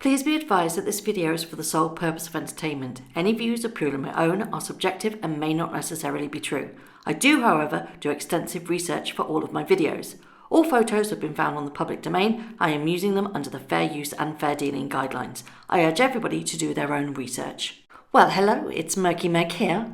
Please be advised that this video is for the sole purpose of entertainment. Any views are purely my own, are subjective and may not necessarily be true. I do, however, do extensive research for all of my videos. All photos have been found on the public domain. I am using them under the fair use and fair dealing guidelines. I urge everybody to do their own research. Well, hello, it's Murky Meg here.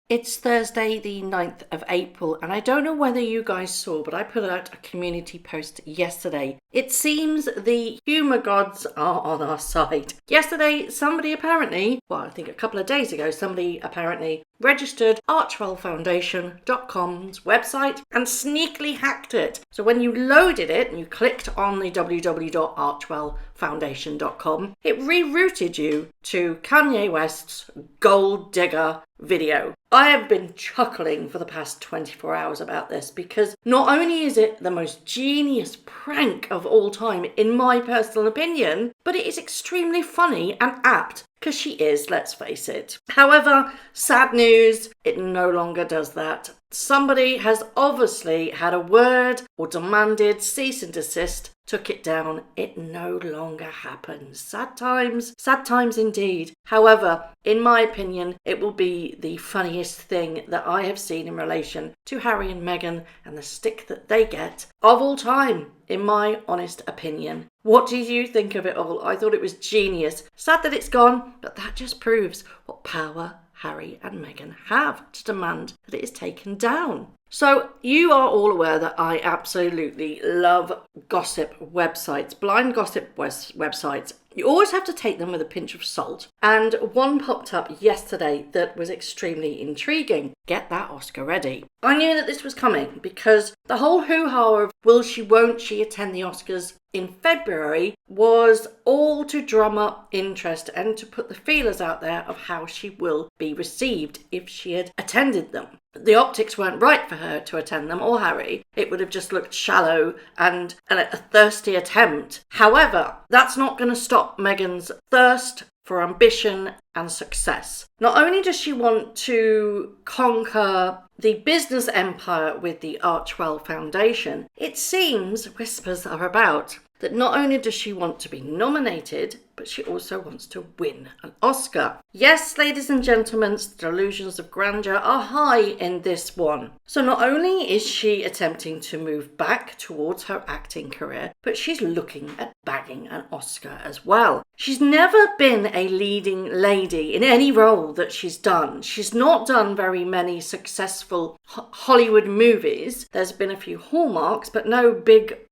It's Thursday the 9th of April, and I don't know whether you guys saw, but I put out a community post yesterday. It seems the humour gods are on our side. Yesterday, somebody apparently, I think a couple of days ago, somebody apparently registered Archewellfoundation.com's website and sneakily hacked it. So when you loaded it and you clicked on the www.archewellfoundation.com, it rerouted you to Kanye West's Gold Digger video. I have been chuckling for the past 24 hours about this because not only is it the most genius prank of all time, in my personal opinion, but it is extremely funny and apt. Because she is, let's face it. However, sad news, it no longer does that. Somebody has obviously had a word or demanded cease and desist, took it down. It no longer happens. Sad times indeed. However, in my opinion, it will be the funniest thing that I have seen in relation to Harry and Meghan and the stick that they get of all time, in my honest opinion. What did you think of it all? I thought it was genius. Sad that it's gone, but that just proves what power Harry and Meghan have to demand that it is taken down. So you are all aware that I absolutely love gossip websites, blind gossip websites. You always have to take them with a pinch of salt. And one popped up yesterday that was extremely intriguing. Get that Oscar ready. I knew that this was coming because the whole hoo-ha of will she, won't she attend the Oscars in February was all to drum up interest and to put the feelers out there of how she will be received if she had attended them. The optics weren't right for her to attend them, or Harry. It would have just looked shallow and a thirsty attempt. However, that's not going to stop Meghan's thirst for ambition and success. Not only does she want to conquer the business empire with the Archewell Foundation, it seems, whispers are about, that not only does she want to be nominated, but she also wants to win an Oscar. Yes, ladies and gentlemen, the delusions of grandeur are high in this one. So not only is she attempting to move back towards her acting career, but she's looking at bagging an Oscar as well. She's never been a leading lady in any role that she's done. She's not done very many successful Hollywood movies. There's been a few hallmarks, but no big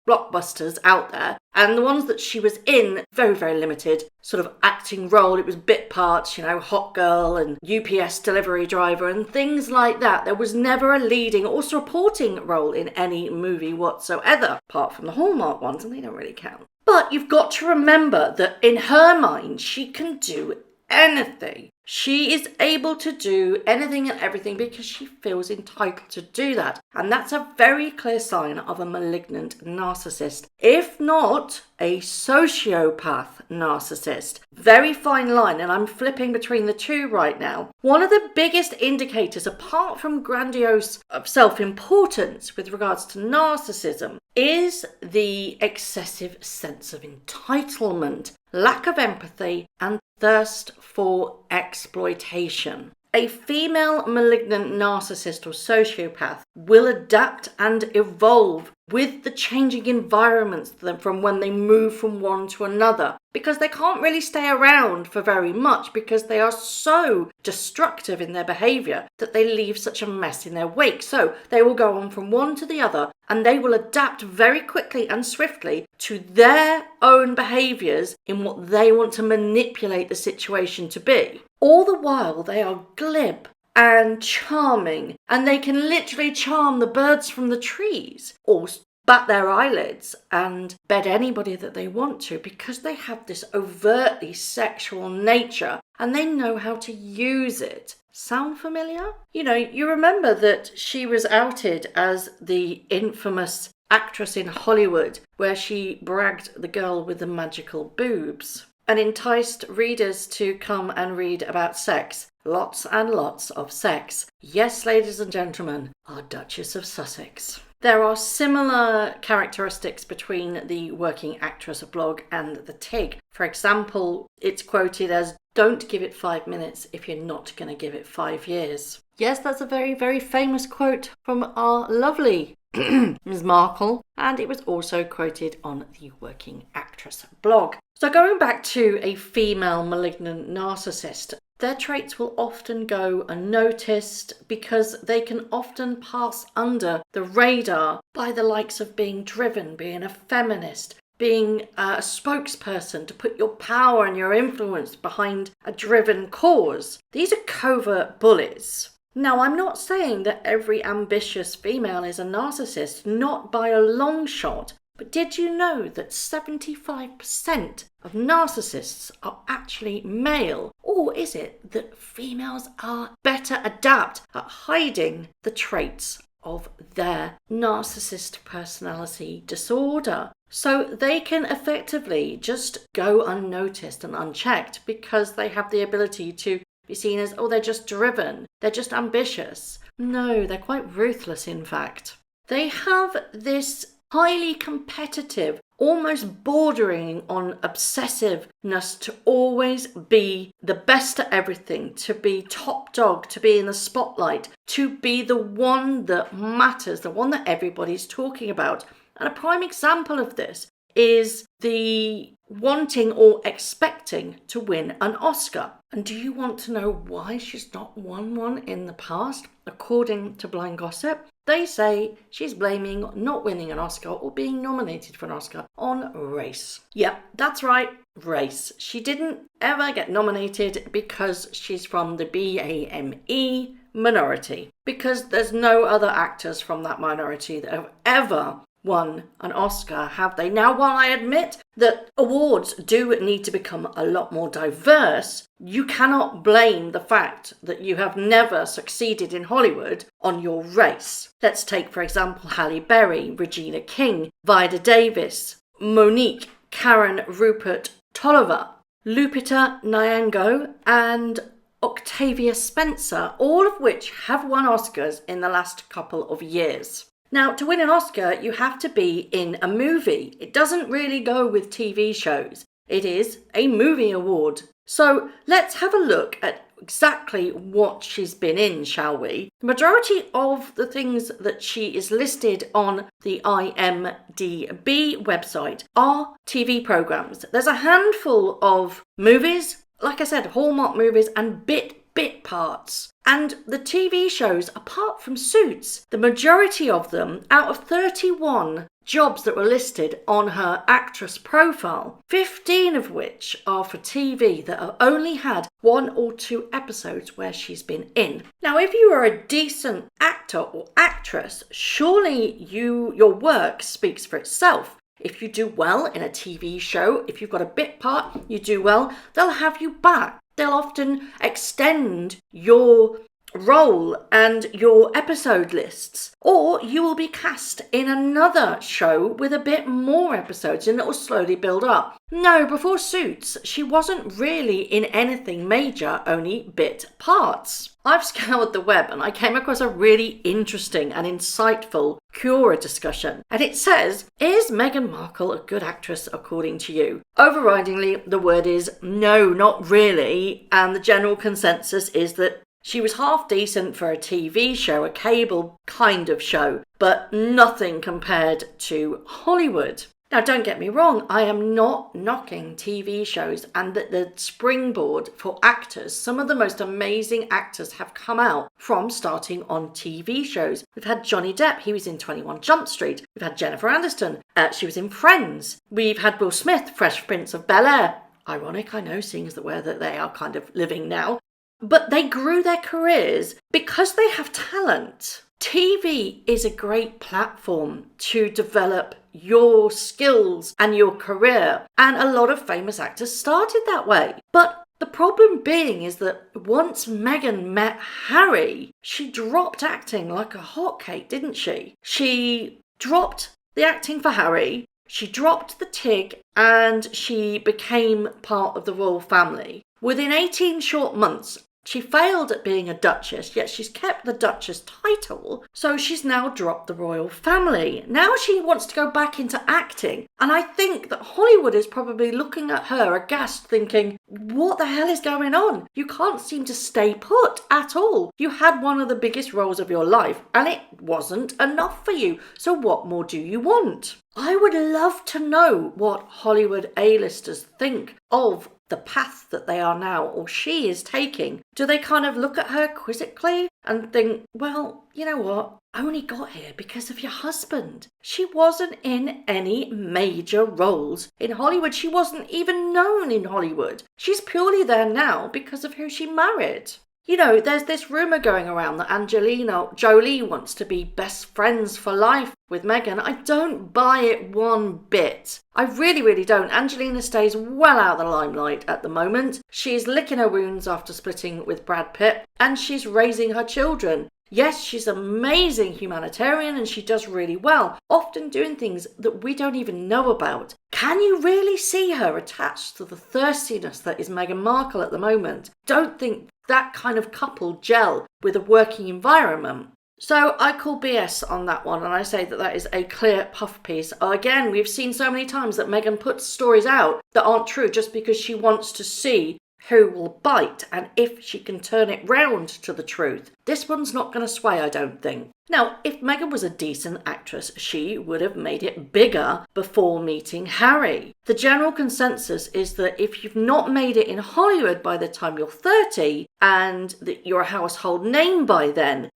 blockbusters out there, and the ones that she was in, very, very limited sort of acting role. It was bit parts, hot girl and UPS delivery driver and things like that. There was never a leading or supporting role in any movie whatsoever, apart from the Hallmark ones, and they don't really count. But you've got to remember that in her mind, she can do anything. She is able to do anything and everything because she feels entitled to do that. And that's a very clear sign of a malignant narcissist, if not a sociopath narcissist. Very fine line, and I'm flipping between the two right now. One of the biggest indicators, apart from grandiose self-importance with regards to narcissism, is the excessive sense of entitlement, lack of empathy, and thirst for exploitation. A female malignant narcissist or sociopath will adapt and evolve with the changing environments from when they move from one to another, because they can't really stay around for very much because they are so destructive in their behaviour that they leave such a mess in their wake. So they will go on from one to the other, and they will adapt very quickly and swiftly to their own behaviours in what they want to manipulate the situation to be. All the while they are glib and charming, and they can literally charm the birds from the trees or bat their eyelids and bed anybody that they want to, because they have this overtly sexual nature and they know how to use it. Sound familiar? You remember that she was outed as the infamous actress in Hollywood where she bragged the girl with the magical boobs and enticed readers to come and read about sex. Lots and lots of sex. Yes, ladies and gentlemen, our Duchess of Sussex. There are similar characteristics between the working actress blog and the TIG. For example, it's quoted as, "Don't give it 5 minutes if you're not going to give it 5 years." Yes, that's a very, very famous quote from our lovely Ms. Markle, and it was also quoted on the working actress blog. So going back to a female malignant narcissist, their traits will often go unnoticed because they can often pass under the radar by the likes of being driven, being a feminist, being a spokesperson to put your power and your influence behind a driven cause. These are covert bullies. Now, I'm not saying that every ambitious female is a narcissist, not by a long shot, but did you know that 75% of narcissists are actually male? Or is it that females are better adept at hiding the traits of their narcissist personality disorder? So they can effectively just go unnoticed and unchecked because they have the ability to be seen as, oh, they're just driven, they're just ambitious. No, they're quite ruthless, in fact. They have this highly competitive, almost bordering on obsessiveness to always be the best at everything, to be top dog, to be in the spotlight, to be the one that matters, the one that everybody's talking about. And a prime example of this is the wanting or expecting to win an Oscar. And do you want to know why she's not won one in the past? According to Blind Gossip, they say she's blaming not winning an Oscar or being nominated for an Oscar on race. Yep, that's right, race. She didn't ever get nominated because she's from the BAME minority, because there's no other actors from that minority that have ever won an Oscar, have they? Now, while I admit that awards do need to become a lot more diverse, you cannot blame the fact that you have never succeeded in Hollywood on your race. Let's take, for example, Halle Berry, Regina King, Vida Davis, Monique, Karen Rupert Tolliver, Lupita Nyong'o, and Octavia Spencer, all of which have won Oscars in the last couple of years. Now, to win an Oscar, you have to be in a movie. It doesn't really go with TV shows. It is a movie award. So let's have a look at exactly what she's been in, shall we? The majority of the things that she is listed on the IMDb website are TV programs. There's a handful of movies, like I said, Hallmark movies and bit parts. And the TV shows, apart from Suits, the majority of them, out of 31 jobs that were listed on her actress profile, 15 of which are for TV that have only had 1 or 2 episodes where she's been in. Now, if you are a decent actor or actress, surely your work speaks for itself. If you do well in a TV show, if you've got a bit part, you do well, they'll have you back. They'll often extend your role and your episode lists, or you will be cast in another show with a bit more episodes and it will slowly build up. No, before Suits, she wasn't really in anything major, only bit parts. I've scoured the web and I came across a really interesting and insightful Quora discussion. And it says, is Meghan Markle a good actress according to you? Overridingly, the word is no, not really. And the general consensus is that she was half decent for a TV show, a cable kind of show, but nothing compared to Hollywood. Now, don't get me wrong, I am not knocking TV shows and that the springboard for actors. Some of the most amazing actors have come out from starting on TV shows. We've had Johnny Depp, he was in 21 Jump Street. We've had Jennifer Aniston, she was in Friends. We've had Will Smith, Fresh Prince of Bel-Air. Ironic, I know, seeing as where they are kind of living now. But they grew their careers because they have talent. TV is a great platform to develop your skills and your career, and a lot of famous actors started that way. But the problem being is that once Meghan met Harry, she dropped acting like a hotcake, didn't she? She dropped the acting for Harry, she dropped the TIG, and she became part of the royal family. Within 18 short months, She failed at being a duchess, yet she's kept the duchess title, so she's now dropped the royal family. Now she wants to go back into acting, and I think that Hollywood is probably looking at her aghast, thinking, what the hell is going on? You can't seem to stay put at all. You had one of the biggest roles of your life, and it wasn't enough for you, so what more do you want? I would love to know what Hollywood A-listers think of the path that they are now, or she is taking. Do they kind of look at her quizzically and think, well, you know what? I only got here because of your husband. She wasn't in any major roles in Hollywood. She wasn't even known in Hollywood. She's purely there now because of who she married. You know, there's this rumour going around that Angelina Jolie wants to be best friends for life with Meghan. I don't buy it one bit. I really, really don't. Angelina stays well out of the limelight at the moment. She's licking her wounds after splitting with Brad Pitt, and she's raising her children. Yes, she's an amazing humanitarian and she does really well, often doing things that we don't even know about. Can you really see her attached to the thirstiness that is Meghan Markle at the moment? Don't think that kind of couple gel with a working environment. So I call BS on that one, and I say that that is a clear puff piece. Again, we've seen so many times that Meghan puts stories out that aren't true just because she wants to see who will bite and if she can turn it round to the truth. This one's not going to sway, I don't think. Now, if Meghan was a decent actress, she would have made it bigger before meeting Harry. The general consensus is that if you've not made it in Hollywood by the time you're 30 and that you're a household name by then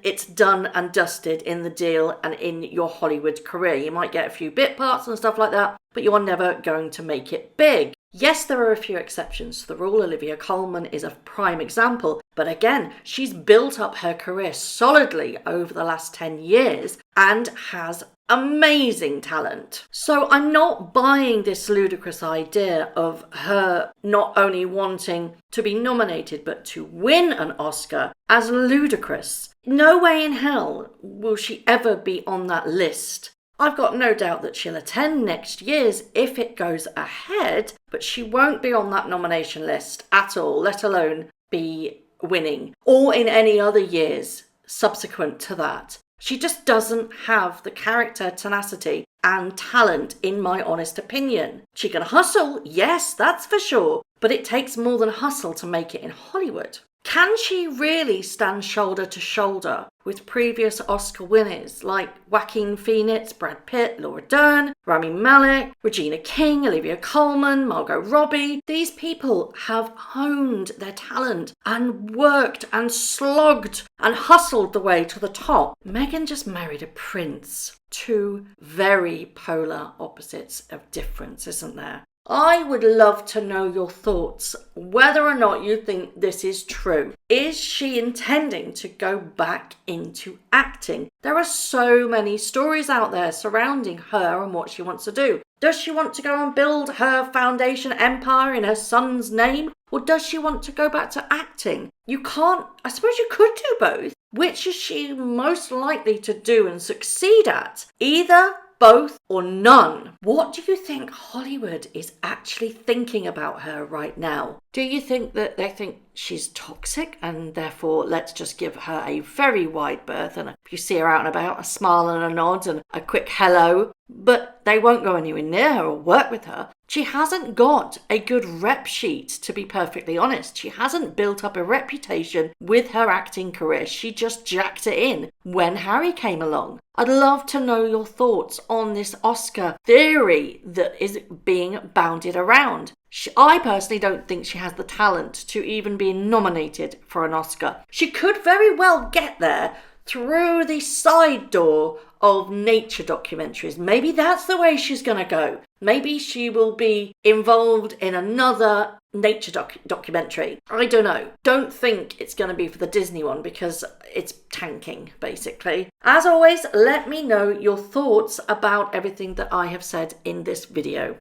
it's done and dusted in the deal and in your Hollywood career. You might get a few bit parts and stuff like that, but you're never going to make it big. Yes, there are a few exceptions to the rule. Olivia Colman is a prime example. But again, she's built up her career solidly over the last 10 years and has amazing talent. So I'm not buying this ludicrous idea of her not only wanting to be nominated but to win an Oscar as ludicrous. No way in hell will she ever be on that list. I've got no doubt that she'll attend next year's if it goes ahead, but she won't be on that nomination list at all, let alone be winning, or in any other years subsequent to that. She just doesn't have the character, tenacity, and talent, in my honest opinion. She can hustle, yes, that's for sure, but it takes more than hustle to make it in Hollywood. Can she really stand shoulder to shoulder with previous Oscar winners like Joaquin Phoenix, Brad Pitt, Laura Dern, Rami Malek, Regina King, Olivia Colman, Margot Robbie? These people have honed their talent and worked and slogged and hustled the way to the top. Meghan just married a prince. Two very polar opposites of difference, isn't there? I would love to know your thoughts, whether or not you think this is true. Is she intending to go back into acting? There are so many stories out there surrounding her and what she wants to do. Does she want to go and build her foundation empire in her son's name? Or does she want to go back to acting? You can't, I suppose you could do both. Which is she most likely to do and succeed at? Either, both, or none. What do you think Hollywood is actually thinking about her right now? Do you think that they think she's toxic and therefore let's just give her a very wide berth, and if you see her out and about, a smile and a nod and a quick hello, but they won't go anywhere near her or work with her? She hasn't got a good rep sheet, to be perfectly honest. She hasn't built up a reputation with her acting career. She just jacked it in when Harry came along. I'd love to know your thoughts on this Oscar theory that is being bounded around. I personally don't think she has the talent to even be nominated for an Oscar. She could very well get there through the side door of nature documentaries. Maybe that's the way she's going to go. Maybe she will be involved in another nature documentary. I don't know. Don't think it's going to be for the Disney one because it's tanking, basically. As always, let me know your thoughts about everything that I have said in this video.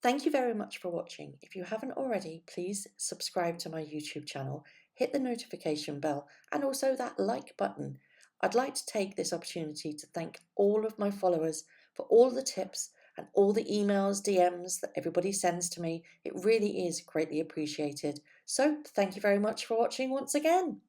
Thank you very much for watching. If you haven't already, please subscribe to my YouTube channel, hit the notification bell, and also that like button. I'd like to take this opportunity to thank all of my followers for all the tips and all the emails, DMs that everybody sends to me. It really is greatly appreciated. So thank you very much for watching once again.